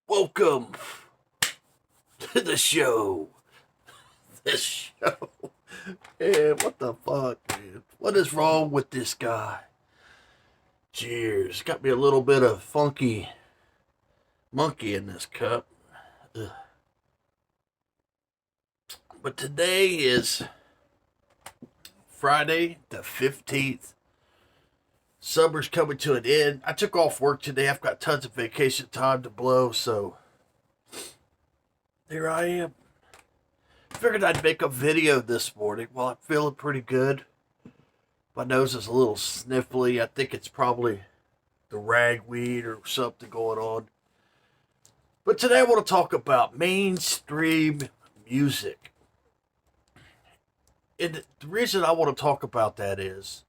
Welcome to the show. This show. Man, what the fuck, man? What is wrong with this guy? Cheers. Got me a little bit of funky monkey in this cup. Ugh. But today is Friday the 15th. Summer's coming to an end. I took off work today. I've got tons of vacation time to blow, so here I am. Figured I'd make a video this morning. Well, I'm feeling pretty good. My nose is a little sniffly. I think it's probably the ragweed or something going on. But today I want to talk about mainstream music. And the reason I want to talk about that is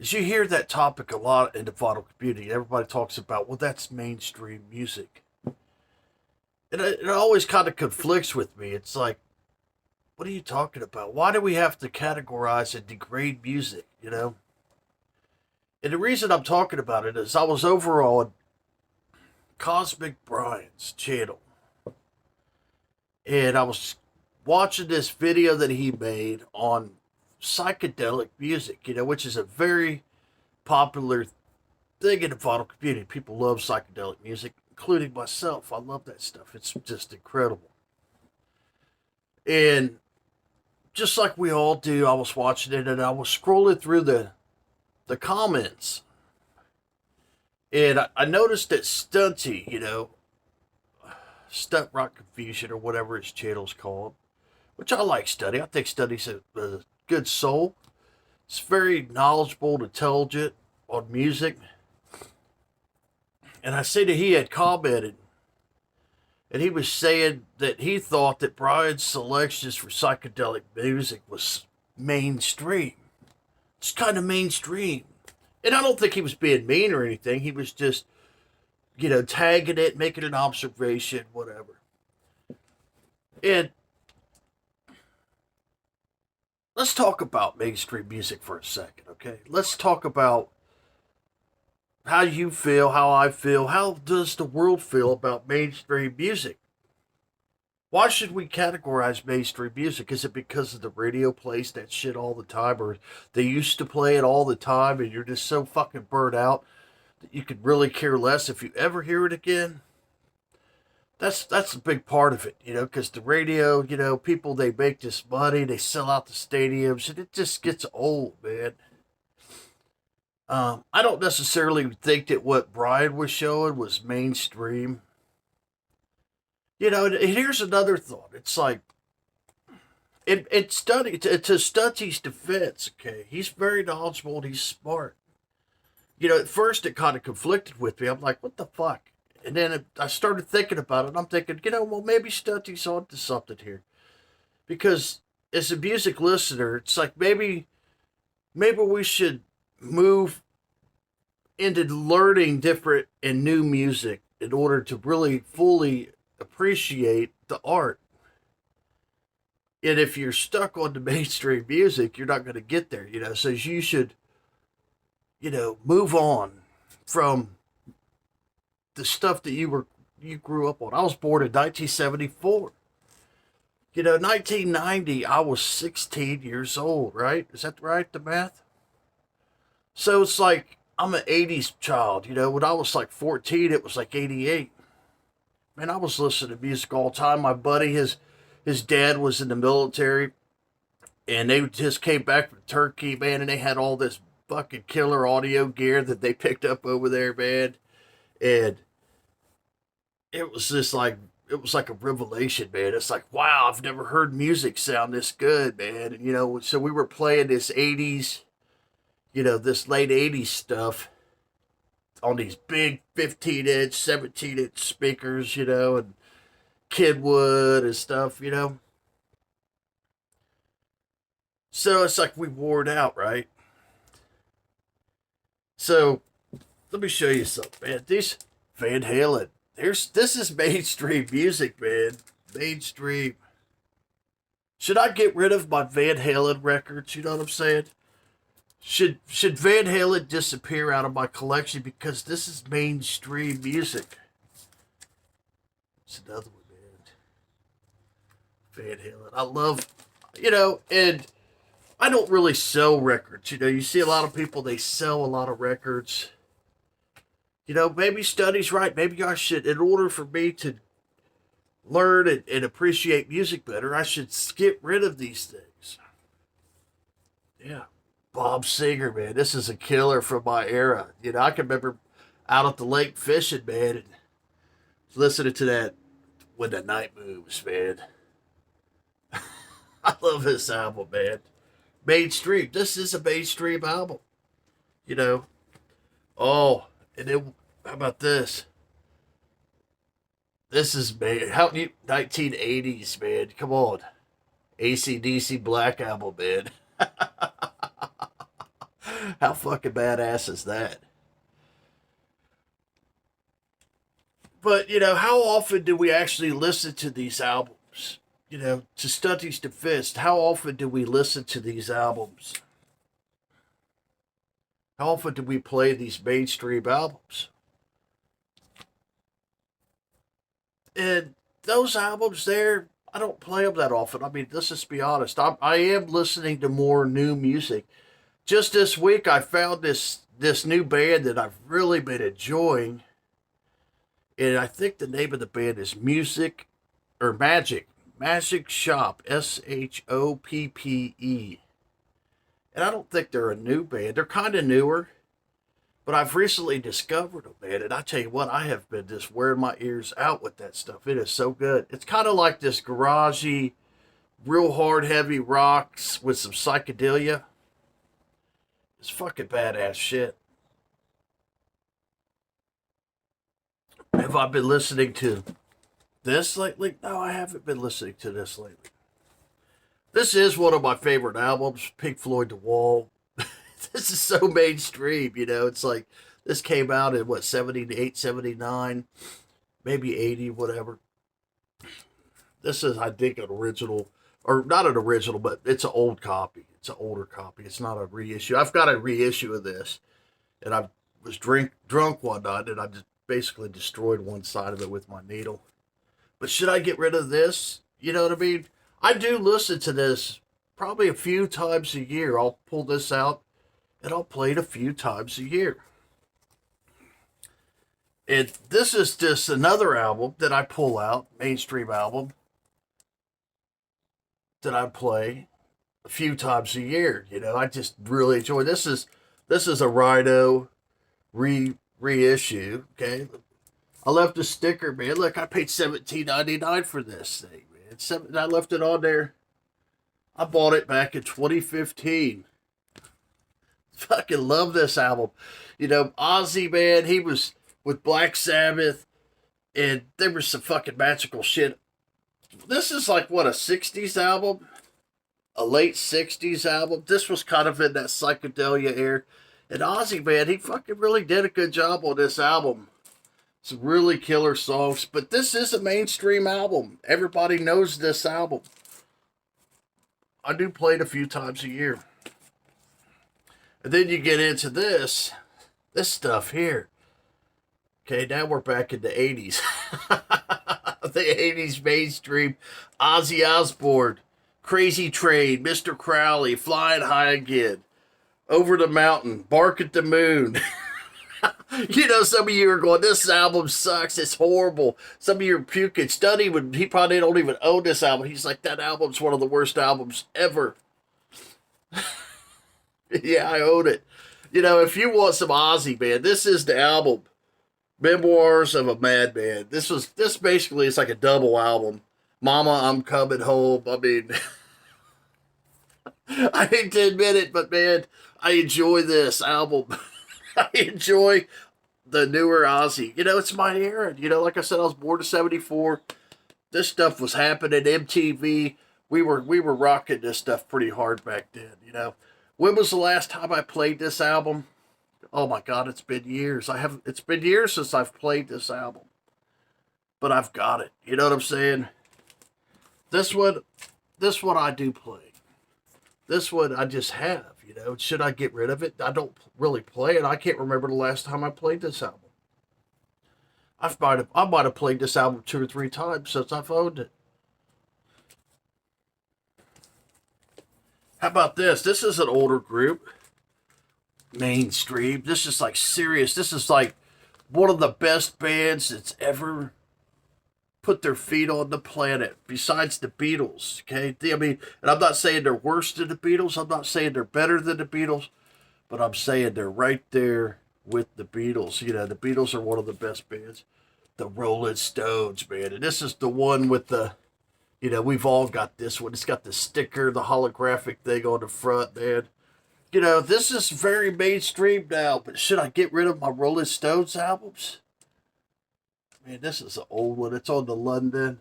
you hear that topic a lot in the vinyl community. Everybody talks about, well, that's mainstream music. And it always kind of conflicts with me. It's like, what are you talking about? Why do we have to categorize and degrade music, you know? And the reason I'm talking about it is I was over on Cosmic Brian's channel. And I was watching this video that he made on psychedelic music, which is a very popular thing in the vinyl community. People love psychedelic music, including myself. I love that stuff. It's just incredible. And just like we all do, I was watching it and I was scrolling through the comments. And I noticed that Stunty, Stunt Rock Confusion or whatever his channel's called, which I like Stunty. I think Stunty's a good soul. It's very knowledgeable and intelligent on music. And I see that he had commented and he was saying that he thought that Brian's selections for psychedelic music was mainstream. It's kind of mainstream. And I don't think he was being mean or anything. He was just, tagging it, making an observation, whatever. And let's talk about mainstream music for a second, okay? Let's talk about how you feel, how I feel, how does the world feel about mainstream music? Why should we categorize mainstream music? Is it because of the radio plays that shit all the time, or they used to play it all the time and you're just so fucking burnt out that you could really care less if you ever hear it again? That's a big part of it, because the radio, people, they make this money, they sell out the stadiums, and it just gets old, man. I don't necessarily think that what Brian was showing was mainstream. And here's another thought. It's like, it's Stunty, to Stunty's defense, okay, he's very knowledgeable and he's smart. At first it kind of conflicted with me. I'm like, what the fuck? And then I started thinking about it, and I'm thinking, well, maybe Stunty's onto something here. Because as a music listener, it's like maybe we should move into learning different and new music in order to really fully appreciate the art. And if you're stuck on the mainstream music, you're not going to get there, So you should, move on from the stuff that you grew up on. I was born in 1974. 1990, I was 16 years old, right? Is that right, the math? So it's like, I'm an 80s child, when I was like 14, it was like 88. Man, I was listening to music all the time. My buddy, his dad was in the military, and they just came back from Turkey, man, and they had all this fucking killer audio gear that they picked up over there, man. And it was just like, it was like a revelation, man. It's like, wow, I've never heard music sound this good, man. And, so we were playing this 80s, this late 80s stuff on these big 15-inch, 17-inch speakers, and Kidwood and stuff, So it's like we wore it out, right? So let me show you something, man. These Van Halen. This is mainstream music, man. Mainstream. Should I get rid of my Van Halen records? You know what I'm saying? Should Van Halen disappear out of my collection because this is mainstream music? It's another one, man. Van Halen. I love, and I don't really sell records. You see a lot of people, they sell a lot of records. Maybe study's right. Maybe I should, in order for me to learn and appreciate music better, I should get rid of these things. Yeah. Bob Singer, man. This is a killer from my era. I can remember out at the lake fishing, man, and listening to that When the Night Moves, man. I love this album, man. Mainstream. This is a mainstream album. You know. Oh, and then how about this? This is man. How 1980s, man. Come on. AC/DC Black Album, man. How fucking badass is that? But, how often do we actually listen to these albums? To Studies to Fist, how often do we listen to these albums? How often do we play these mainstream albums? And those albums there, I don't play them that often. I mean, let's just be honest. I am listening to more new music. Just this week, I found this new band that I've really been enjoying. And I think the name of the band is Magic Shop, Shoppe. And I don't think they're a new band. They're kind of newer, but I've recently discovered them, man. And I tell you what, I have been just wearing my ears out with that stuff. It is so good. It's kind of like this garagey, real hard, heavy rocks with some psychedelia. It's fucking badass shit. Have I been listening to this lately? No, I haven't been listening to this lately. This is one of my favorite albums, Pink Floyd The Wall. This is so mainstream, It's like, this came out in, 78, 79, maybe 80, whatever. This is, I think, an original, or not an original, but it's an old copy. It's an older copy. It's not a reissue. I've got a reissue of this, and I was drunk one night, and I just basically destroyed one side of it with my needle. But should I get rid of this? You know what I mean? I do listen to this probably a few times a year. I'll pull this out and I'll play it a few times a year. And this is just another album that I pull out, mainstream album, that I play a few times a year. I just really enjoy this. Is a Rhino reissue. Okay. I left a sticker, man. Look, I paid $17.99 for this thing, man. I left it on there. I bought it back in 2015. Fucking love this album. Ozzy, man, he was with Black Sabbath, and there was some fucking magical shit. This is like, what, a 60s album? A late 60s album? This was kind of in that psychedelia era. And Ozzy, man, he fucking really did a good job on this album. Some really killer songs, but this is a mainstream album. Everybody knows this album. I do play it a few times a year. And then you get into this stuff here. Okay, now we're back in the 80s. The 80s mainstream. Ozzy Osbourne, Crazy Train, Mr. Crowley, Flying High Again, Over the Mountain, Bark at the Moon. Some of you are going, this album sucks, it's horrible. Some of you are puking. He probably don't even own this album. He's like, that album's one of the worst albums ever. Yeah, I own it. If you want some Ozzy, man, this is the album. Memoirs of a Madman. This basically is like a double album. Mama, I'm Coming Home. I mean, I hate to admit it, but man, I enjoy this album. I enjoy the newer Ozzy. It's my era. Like I said, I was born in 74. This stuff was happening. MTV. We were rocking this stuff pretty hard back then. When was the last time I played this album? Oh my God, it's been years. It's been years since I've played this album. But I've got it. You know what I'm saying? This one I do play. This one I just have. Should I get rid of it? I don't really play it. I can't remember the last time I played this album. I might have played this album 2 or 3 times since I've owned it. How about this? This is an older group. Mainstream. This is like serious. This is like one of the best bands that's ever put their feet on the planet, besides the Beatles. Okay, I mean, and I'm not saying they're worse than the Beatles. I'm not saying they're better than the Beatles, but I'm saying they're right there with the Beatles. You know, the Beatles are one of the best bands. The Rolling Stones, man, and this is the one with the, you know, we've all got this one. It's got the sticker, the holographic thing on the front, man. You know, this is very mainstream now, but should I get rid of my Rolling Stones albums? Man, this is an old one. It's on the London.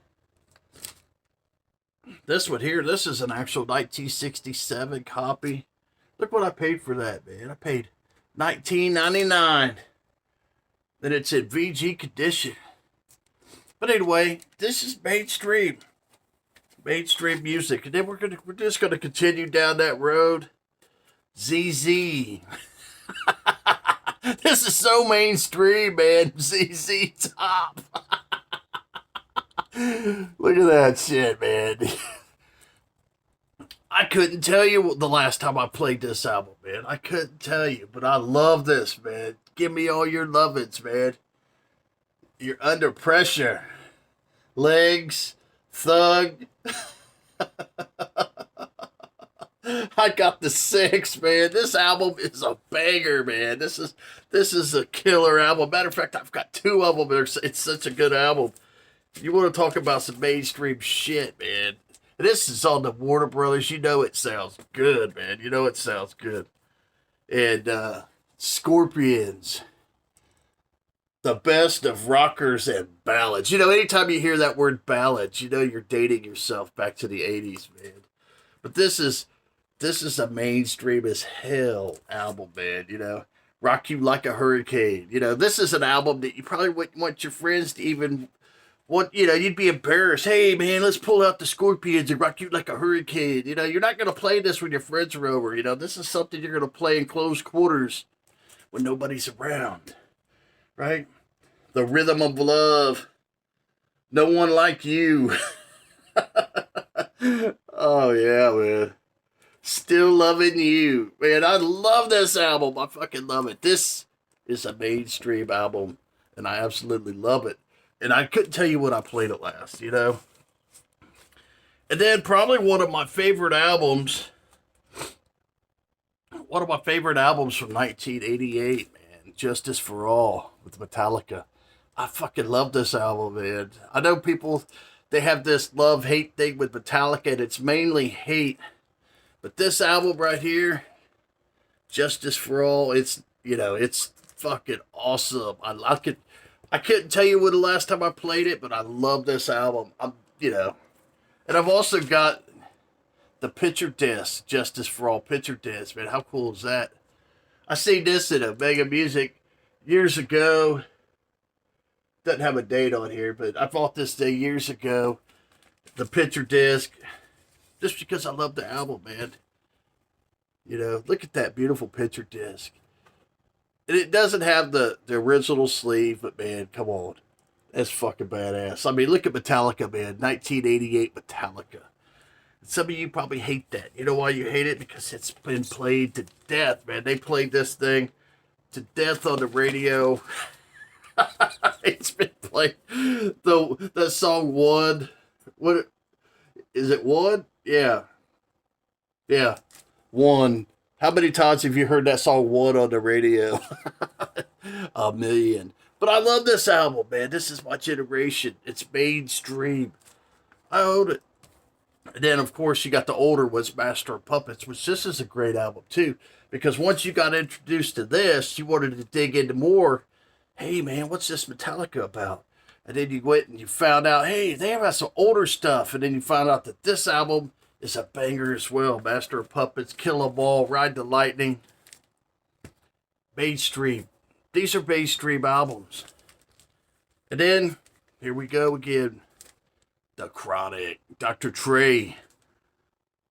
This one here, this is an actual 1967 copy. Look what I paid for that, man. I paid $19.99. And it's in VG condition. But anyway, this is mainstream. Mainstream music. And then we're just gonna continue down that road. ZZ. This is so mainstream, man. ZZ Top. Look at that shit, man. I couldn't tell you the last time I played this album, man. I couldn't tell you, but I love this, man. Give me all your lovins, man. You're under pressure. Legs, Thug. I got the 6, man. This album is a banger, man. This is a killer album. Matter of fact, I've got 2 of them. It's such a good album. You want to talk about some mainstream shit, man. This is on the Warner Brothers. You know it sounds good, man. You know it sounds good. And Scorpions. The best of rockers and ballads. You know, anytime you hear that word ballads, you know you're dating yourself back to the 80s, man. But this is a mainstream as hell album, man, you know. Rock You Like a Hurricane. You know, this is an album that you probably wouldn't want your friends to even want, you know, you'd be embarrassed. Hey, man, let's pull out the Scorpions and Rock You Like a Hurricane. You know, you're not going to play this when your friends are over. You know, this is something you're going to play in close quarters when nobody's around, right? The Rhythm of Love. No One Like You. Oh, yeah, man. Still Loving You. Man, I love this album. I fucking love it. This is a mainstream album, and I absolutely love it. And I couldn't tell you when I played it last, you know? And then probably one of my favorite albums from 1988, man. Justice for All with Metallica. I fucking love this album, man. I know people, they have this love-hate thing with Metallica, and it's mainly hate. But this album right here, Justice for All, it's, you know, it's fucking awesome. I couldn't tell you when the last time I played it, but I love this album. You know, and I've also got the picture disc, Justice for All picture disc, man. How cool is that? I seen this at a Mega Music years ago. Doesn't have a date on here, but I bought this day years ago. The picture disc. Just because I love the album, man. You know, look at that beautiful picture disc. And it doesn't have the original sleeve, but man, come on. That's fucking badass. I mean, look at Metallica, man. 1988 Metallica. Some of you probably hate that. You know why you hate it? Because it's been played to death, man. They played this thing to death on the radio. It's been played. The song One. What is it? One? Yeah. Yeah. One. How many times have you heard that song One on the radio? A million. But I love this album, man. This is my generation. It's mainstream. I own it. And then, of course, you got the older ones, Master of Puppets, which this is a great album, too. Because once you got introduced to this, you wanted to dig into more. Hey, man, what's this Metallica about? And then you went and you found out, hey, they have some older stuff. And then you found out that this album is a banger as well. Master of Puppets, Kill 'Em All, Ride the Lightning. Mainstream. These are mainstream albums. And then, here we go again. The Chronic, Dr. Dre.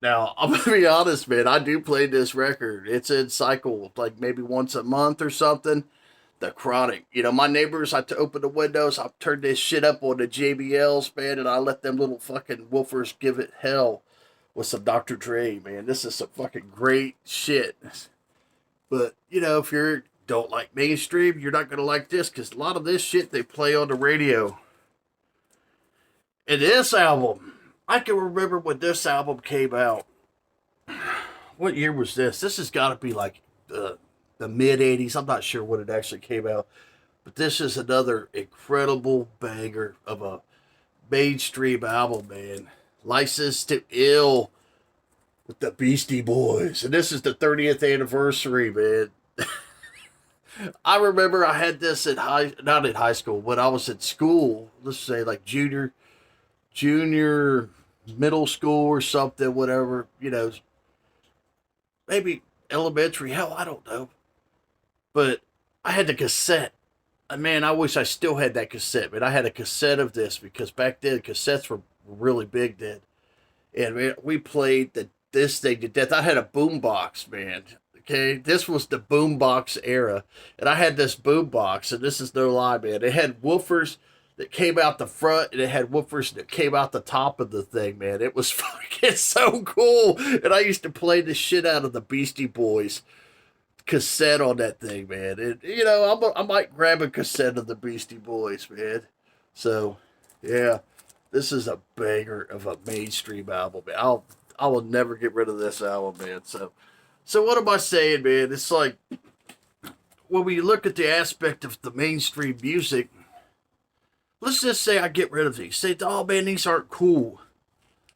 Now, I'm going to be honest, man. I do play this record. It's in cycle, like maybe once a month or something. The Chronic. You know, my neighbors, I open the windows, I turn this shit up on the JBLs, man, and I let them little fucking woofers give it hell with some Dr. Dre, man. This is some fucking great shit. But, you know, if you don't like mainstream, you're not going to like this, because a lot of this shit they play on the radio. And this album, I can remember when this album came out. What year was this? This has got to be like the mid 80s. I'm not sure when it actually came out. But this is another incredible banger of a mainstream album, man. License to Ill with the Beastie Boys. And this is the 30th anniversary, man. I remember I had this not in high school, when I was at school, let's say like junior middle school or something, whatever, you know, maybe elementary, hell, I don't know. But I had the cassette. Man, I wish I still had that cassette, but I had a cassette of this because back then cassettes were really big then. And man, we played this thing to death. I had a boombox, man. Okay, this was the boombox era, and I had this boombox, and this is no lie, man. It had woofers that came out the front, and it had woofers that came out the top of the thing, man. It was fucking so cool, and I used to play the shit out of the Beastie Boys cassette on that thing, man. And you know, I might grab a cassette of the Beastie Boys, man. So, yeah, this is a banger of a mainstream album, man. I will never get rid of this album, man. So what am I saying, man? It's like when we look at the aspect of the mainstream music, let's just say I get rid of these. Say, oh man, these aren't cool.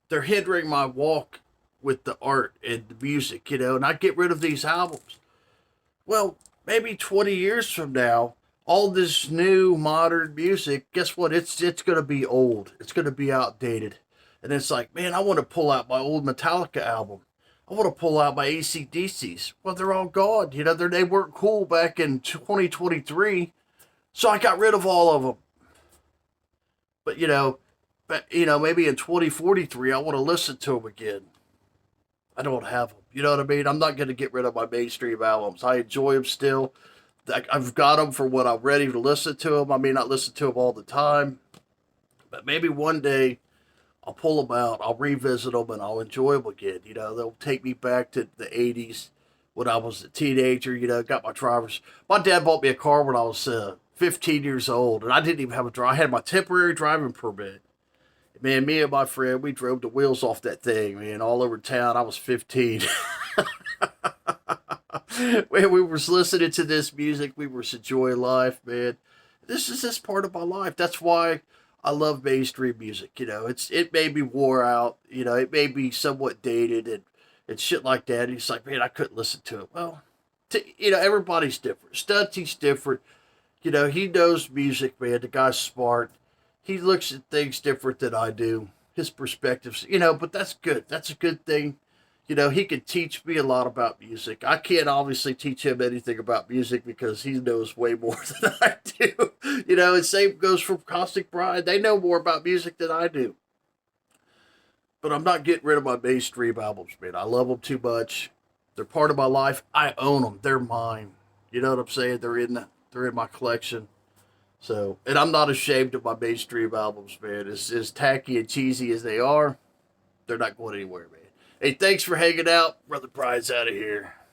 They're hindering my walk with the art and the music, you know, and I get rid of these albums. Well, maybe 20 years from now, all this new modern music, guess what? It's going to be old. It's going to be outdated. And it's like, man, I want to pull out my old Metallica album. I want to pull out my AC/DCs. Well, they're all gone. You know, they weren't cool back in 2023. So I got rid of all of them. But, maybe in 2043, I want to listen to them again. I don't have them. You know what I mean? I'm not going to get rid of my mainstream albums. I enjoy them still. I've got them for when I'm ready to listen to them. I may not listen to them all the time. But maybe one day I'll pull them out, I'll revisit them, and I'll enjoy them again. You know, they'll take me back to the 80s when I was a teenager, you know, got my driver's. My dad bought me a car when I was 15 years old, and I didn't even have a drive. I had my temporary driving permit. Man, me and my friend, we drove the wheels off that thing, man, all over town. I was 15. Man, we were listening to this music. We were enjoying life, man. This is just part of my life. That's why I love mainstream music. You know, it may be wore out. You know, it may be somewhat dated and shit like that. And he's like, man, I couldn't listen to it. Well, everybody's different. Stutzy's different. You know, he knows music, man. The guy's smart. He looks at things different than I do. His perspectives, but that's good. That's a good thing. You know, he can teach me a lot about music. I can't obviously teach him anything about music because he knows way more than I do. You know, and same goes for Caustic Bride. They know more about music than I do. But I'm not getting rid of my mainstream albums, man. I love them too much. They're part of my life. I own them. They're mine. You know what I'm saying? They're in my collection. So, and I'm not ashamed of my mainstream albums, man. As tacky and cheesy as they are, they're not going anywhere, man. Hey, thanks for hanging out. Brother Pride's out of here.